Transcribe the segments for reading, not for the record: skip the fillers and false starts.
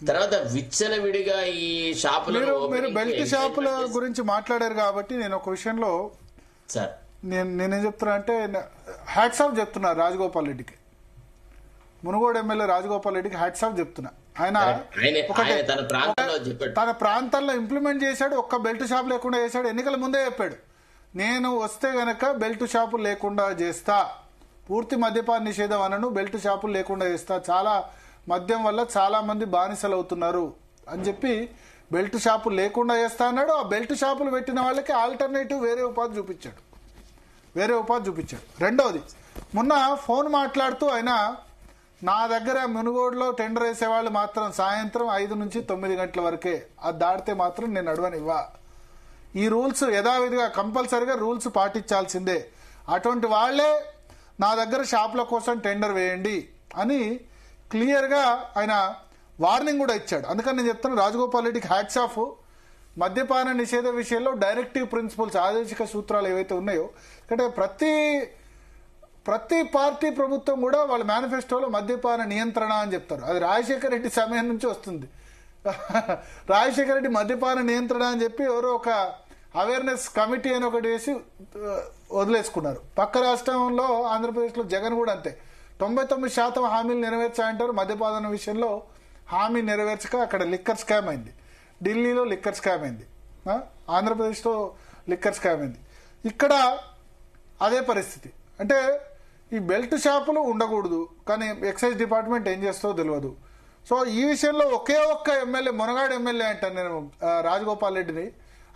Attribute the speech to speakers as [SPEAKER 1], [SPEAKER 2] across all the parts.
[SPEAKER 1] తర్వాత విచ్చలవిడిగా ఈ షాపులు
[SPEAKER 2] మీరు బెల్ట్ షాపుల గురించి మాట్లాడారు కాబట్టి నేను ఒక విషయంలో
[SPEAKER 1] సార్
[SPEAKER 2] నేనేం చెప్తున్నా అంటే హ్యాట్స్ ఆఫ్ చెప్తున్నా రాజగోపాల్ రెడ్డికి, మునుగోడు ఎమ్మెల్యే రాజగోపాల్ రెడ్డికి హ్యాట్స్ ఆఫ్ చెప్తున్నా. ఆయన తన ప్రాంతాల్లో ఇంప్లిమెంట్ చేశాడు, ఒక్క బెల్ట్ షాప్ లేకుండా చేశాడు. ఎన్నికల ముందే చెప్పాడు, నేను వస్తే గనక బెల్ట్ షాపులు లేకుండా చేస్తా, పూర్తి మద్యపాన నిషేధం అనను, బెల్ట్ షాపులు లేకుండా చేస్తా, చాలా మద్యం వల్ల చాలా మంది బానిసలు అవుతున్నారు అని చెప్పి బెల్ట్ షాపులు లేకుండా చేస్తా అన్నాడు. ఆ బెల్ట్ షాపులు పెట్టిన వాళ్ళకి ఆల్టర్నేటివ్ వేరే ఉపాధి చూపించాడు. రెండవది, మొన్న ఫోన్ మాట్లాడుతూ ఆయన నా దగ్గర మునుగోడులో టెండర్ వేసేవాళ్ళు మాత్రం సాయంత్రం 5 నుంచి 9 గంటల వరకే, అది దాటితే మాత్రం నేను నడవనివ్వా, ఈ రూల్స్ యథావిధిగా కంపల్సరిగా రూల్స్ పాటించాల్సిందే, అటువంటి వాళ్లే నా దగ్గర షాపుల కోసం టెండర్ వేయండి అని క్లియర్గా ఆయన వార్నింగ్ కూడా ఇచ్చాడు. అందుకని నేను చెప్తాను రాజగోపాల్ రెడ్డికి హ్యాట్స్ ఆఫ్. మద్యపాన నిషేధ విషయంలో డైరెక్టివ్ ప్రిన్సిపల్స్, ఆదేశిక సూత్రాలు ఏవైతే ఉన్నాయో, అంటే ప్రతి పార్టీ ప్రభుత్వం కూడా వాళ్ళ మేనిఫెస్టోలో మద్యపాన నియంత్రణ అని చెప్తారు. అది రాజశేఖర రెడ్డి సమయం నుంచి వస్తుంది. రాజశేఖర రెడ్డి మద్యపాన నియంత్రణ అని చెప్పి ఎవరో ఒక అవేర్నెస్ కమిటీ అని ఒకటి వేసి వదిలేసుకున్నారు. పక్క రాష్ట్రంలో ఆంధ్రప్రదేశ్లో జగన్ కూడా అంతే, 99% హామీలు నెరవేర్చాయంటారు. మద్యపాన విషయంలో హామీ నెరవేర్చక అక్కడ లిక్కర్ స్కామ్ అయింది. ఢిల్లీలో లిక్కర్ స్కామ్ అయింది, ఆంధ్రప్రదేశ్లో లిక్కర్ స్కామ్ అయింది. ఇక్కడ అదే పరిస్థితి. అంటే ఈ బెల్ట్ షాపులు ఉండకూడదు, కానీ ఎక్సైజ్ డిపార్ట్మెంట్ ఏం చేస్తుందో తెలియదు. సో ఈ విషయంలో ఒకే ఒక్క ఎమ్మెల్యే, మునగాడు ఎమ్మెల్యే అంటాను నేను రాజగోపాల్ రెడ్డిని,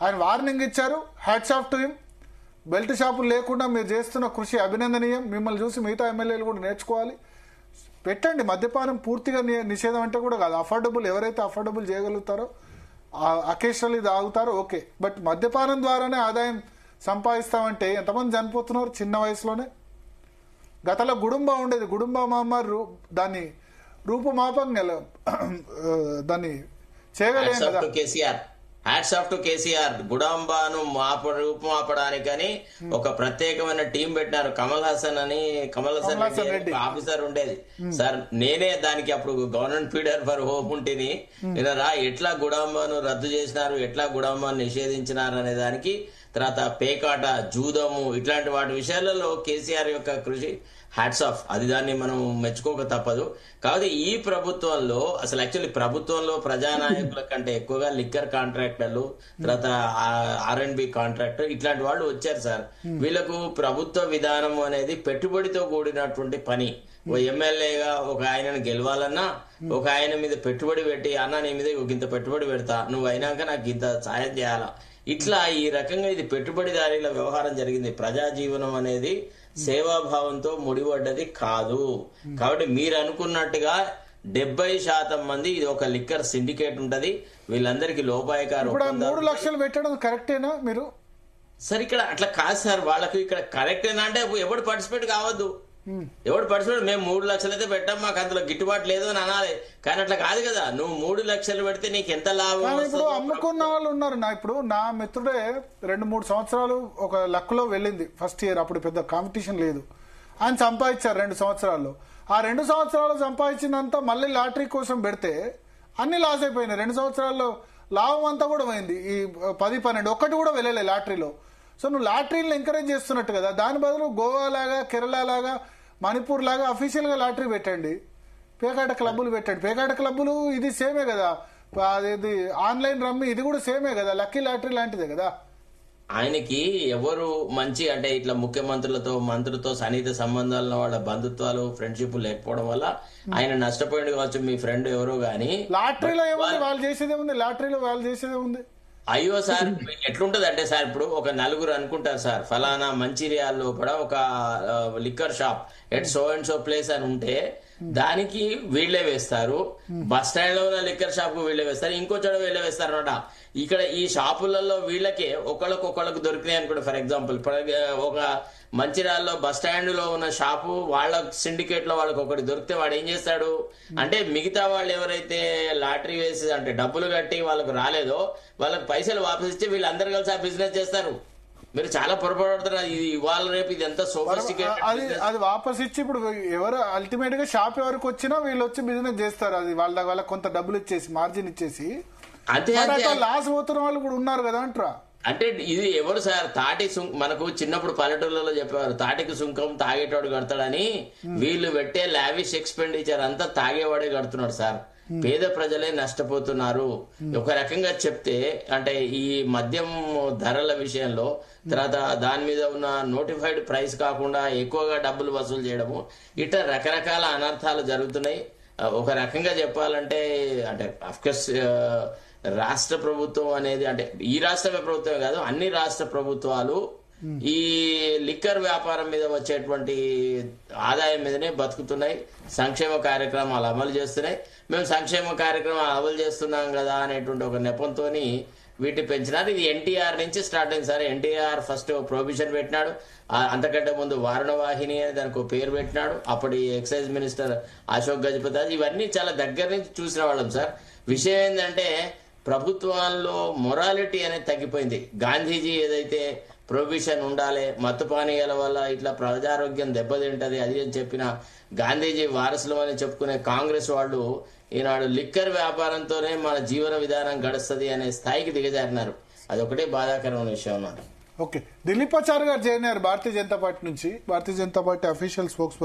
[SPEAKER 2] ఆయన వార్నింగ్ ఇచ్చారు. Hats off to him. Belt షాపులు లేకుండా మీరు చేస్తున్న కృషి అభినందనీయం. మిమ్మల్ని చూసి మిగతా ఎమ్మెల్యేలు కూడా నేర్చుకోవాలి. పెట్టండి, మద్యపానం పూర్తిగా నిషేధం అంటే కూడా కాదు, అఫోర్డబుల్, ఎవరైతే అఫోర్డబుల్ చేయగలుగుతారో అకేషనల్లీ తాగుతారో ఓకే, బట్ మద్యపానం ద్వారానే ఆదాయం సంపాదిస్తామంటే ఎంతమంది చనిపోతున్నారు చిన్న వయసులోనే. గతంలో గుడుంబా ఉండేది, గుడుంబా మహమ్మారి దాన్ని రూపుమాపంగా దాన్ని చేయగలిగాం కదా.
[SPEAKER 1] Hats off to KCR. గుడాంబాను రూపుమాపడానికని ఒక ప్రత్యేకమైన టీం పెట్టినారు. కమల్ హాసన్ రెడ్డి ఆఫీసర్ ఉండేది సార్. నేనే దానికి అప్పుడు గవర్నమెంట్ ఫీడర్ ఫర్ హోప్ ఉంటేని వినరా ఎట్లా గుడాంబాను రద్దు చేసినారు, ఎట్లా గుడాంబాను నిషేధించినారు అనే దానికి, తర్వాత పేకాట, జూదము, ఇట్లాంటి వాటి విషయాలలో కేసీఆర్ యొక్క కృషి హ్యాట్స్ ఆఫ్. అది దాన్ని మనం మెచ్చుకోక తప్పదు. కాబట్టి ఈ ప్రభుత్వంలో అసలు యాక్చువల్లీ ప్రభుత్వంలో ప్రజానాయకుల కంటే ఎక్కువగా లిక్కర్ కాంట్రాక్టర్లు, తర్వాత R&B కాంట్రాక్టర్, ఇట్లాంటి వాళ్ళు వచ్చారు సార్. వీళ్ళకు ప్రభుత్వ విధానం అనేది పెట్టుబడితో కూడినటువంటి పని. ఓ ఎమ్మెల్యేగా ఒక ఆయనను గెలవాలన్నా ఒక ఆయన మీద పెట్టుబడి పెట్టి, అన్న నీ మీద ఇంత పెట్టుబడి పెడతా, నువ్వు అయినాక నాకు ఇంత సాయం చేయాలా, ఇట్లా ఈ రకంగా ఇది పెట్టుబడిదారీల వ్యవహారం జరిగింది. ప్రజా జీవనం అనేది సేవాభావంతో ముడిపడ్డది కాదు. కాబట్టి మీరు అనుకున్నట్టుగా 70% మంది ఇది ఒక లిక్కర్ సిండికేట్ ఉంటది, వీళ్ళందరికీ లోపాయకారు.
[SPEAKER 2] 3 లక్షలు పెట్టడం కరెక్టేనా మీరు?
[SPEAKER 1] సార్ ఇక్కడ అట్లా కాదు సార్, వాళ్ళకు ఇక్కడ కరెక్టేనా అంటే ఎవడు పార్టిసిపేట్ కావద్దు, ఎవడు పార్టిసిపేట్. మేము 3 లక్షలు అయితే పెట్టాం, మాకు అందులో గిట్టుబాటు లేదు అని అనాలి. కానీ అట్లా కాదు కదా, నువ్వు 3 లక్షలు పెడితే నీకు ఎంత లాభం.
[SPEAKER 2] ఇప్పుడు అమ్ముకున్న వాళ్ళు ఉన్నారు. ఇప్పుడు నా మిత్రుడే 2-3 సంవత్సరాలు ఒక లక్కులో వెళ్ళింది ఫస్ట్ ఇయర్, అప్పుడు పెద్ద కాంపిటీషన్ లేదు. ఆయన సంపాదించారు 2 సంవత్సరాల్లో. ఆ 2 సంవత్సరాలు సంపాదించినంత మళ్ళీ లాటరీ కోసం పెడితే అన్ని లాస్ అయిపోయినాయి. 2 సంవత్సరాల్లో లాభం అంతా కూడా పోయింది. ఈ 10-12 ఒక్కటి కూడా వెళ్ళలే లాటరీలో. సో నువ్వు లాటరీని ఎంకరేజ్ చేస్తున్నట్టు కదా, దాని బదులు గోవా లాగా, కేరళ లాగా, మణిపూర్ లాగా అఫీషియల్ గా లాటరీ పెట్టండి, పేకాట క్లబ్బులు పెట్టండి. పేకాట క్లబ్బులు ఇది సేమే కదా, అదేది ఆన్లైన్ రమ్మి ఇది కూడా సేమే కదా, లక్కీ లాటరీ లాంటిదే కదా.
[SPEAKER 1] ఆయనకి ఎవరు మంచి అంటే ఇట్లా ముఖ్యమంత్రులతో, మంత్రులతో సన్నిహిత సంబంధాలను, వాళ్ళ బంధుత్వాలు, ఫ్రెండ్షిప్ లేకపోవడం వల్ల ఆయన నష్టపోయింది కావచ్చు. మీ ఫ్రెండ్ ఎవరో గానీ
[SPEAKER 2] లాటరీలో ఏముంది, వాళ్ళు చేసేదే ఉంది, లాటరీలో వాళ్ళు చేసేదే ఉంది.
[SPEAKER 1] అయ్యో సార్ ఎట్లుంటది అంటే సార్, ఇప్పుడు ఒక నలుగురు అనుకుంటారు సార్, ఫలానా మంచిర్యాలలో కూడా ఒక liquor shop at so and so place అని ఉంటే దానికి వీళ్లే వేస్తారు, బస్ స్టాండ్ లో ఉన్న లిక్కర్ షాప్ కు వీళ్లే వేస్తారు, ఇంకో చోట వీళ్లే వేస్తారు అనమాట. ఇక్కడ ఈ షాపులలో వీళ్ళకే ఒకళ్ళకు దొరికినాయి అనుకోండి. ఫర్ ఎగ్జాంపుల్ ఒక మంచిర్యాలలో బస్ స్టాండ్ లో ఉన్న షాపు వాళ్ళ సిండికేట్ లో వాళ్ళకి ఒకటి దొరికితే వాడు ఏం చేస్తాడు అంటే, మిగతా వాళ్ళు ఎవరైతే లాటరీ వేసి అంటే డబ్బులు కట్టి వాళ్ళకు రాలేదో వాళ్ళకి పైసలు వాపస్ ఇచ్చి వీళ్ళందరూ కలిసి ఆ బిజినెస్ చేస్తారు. మీరు చాలా పొరపాటుతున్నారు. ఇది ఇవాళ రేపు ఇది ఎంత సోఫిస్టికేటెడ్.
[SPEAKER 2] అది వాపస్ ఇచ్చి ఇప్పుడు ఎవరు అల్టిమేట్ గా షాప్ ఎవరికి వచ్చినా వీళ్ళు వచ్చి బిజినెస్ చేస్తారు. అది వాళ్ళ కొంత డబ్బులు ఇచ్చేసి మార్జిన్ ఇచ్చేసి
[SPEAKER 1] అంతే
[SPEAKER 2] లాస్ పోతున్న వాళ్ళు కూడా ఉన్నారు కదా అంటారా.
[SPEAKER 1] అంటే ఇది ఎవరు సార్ తాటి మనకు చిన్నప్పుడు పల్లెటూళ్ళలో చెప్పేవారు తాటికి సుంకం తాగేటోడు కడతాడని. వీళ్ళు పెట్టే లావిష్ ఎక్స్పెండిచర్ అంతా తాగేవాడే కడుతున్నాడు సార్. పేద ప్రజలే నష్టపోతున్నారు. ఒక రకంగా చెప్తే అంటే ఈ మద్యం ధరల విషయంలో తర్వాత దాని మీద ఉన్న నోటిఫైడ్ ప్రైస్ కాకుండా ఎక్కువగా డబ్బులు వసూలు చేయడము ఇట్లా రకరకాల అనర్థాలు జరుగుతున్నాయి. ఒక రకంగా చెప్పాలంటే అంటే అఫ్కోర్స్ రాష్ట్ర ప్రభుత్వం అనేది అంటే ఈ రాష్ట్ర ప్రభుత్వమే కాదు అన్ని రాష్ట్ర ప్రభుత్వాలు ఈ లిక్కర్ వ్యాపారం మీద వచ్చేటువంటి ఆదాయం మీదనే బతుకుతున్నాయి. సంక్షేమ కార్యక్రమాలు అమలు చేస్తున్నాయి. మేము సంక్షేమ కార్యక్రమాలు అమలు చేస్తున్నాం కదా అనేటువంటి ఒక నెపంతో వీటిని పెంచినారు. ఇది ఎన్టీఆర్ నుంచి స్టార్ట్ అయింది సార్. ఎన్టీఆర్ ఫస్ట్ ప్రొహిబిషన్ పెట్టినాడు. అంతకంటే ముందు వారణవాహిని అని దానికి ఒక పేరు పెట్టినాడు. అప్పటి ఎక్సైజ్ మినిస్టర్ అశోక్ గజపతి. ఇవన్నీ చాలా దగ్గర నుంచి చూసిన వాళ్ళం సార్. విషయం ఏంటంటే ప్రభుత్వాల్లో మొరాలిటీ అనేది తగ్గిపోయింది. గాంధీజీ ఏదైతే ప్రొహిబిషన్ ఉండాలి, మత్తు పానీయాల వల్ల ఇట్లా ప్రజారోగ్యం దెబ్బతింటది అది అని చెప్పిన గాంధీజీ వారసులు అని చెప్పుకునే కాంగ్రెస్ వాళ్ళు ఈనాడు లిక్కర్ వ్యాపారంతోనే మన జీవన విధానం గడుస్తుంది అనే స్థాయికి దిగజారినారు. అది ఒకటే బాధాకరమైన విషయం అన్నారు.
[SPEAKER 2] ఓకే, దిలీపాచారి గారు జాయిన్ అయ్యారు భారతీయ జనతా పార్టీ నుంచి. Bharatiya Janata party official spokes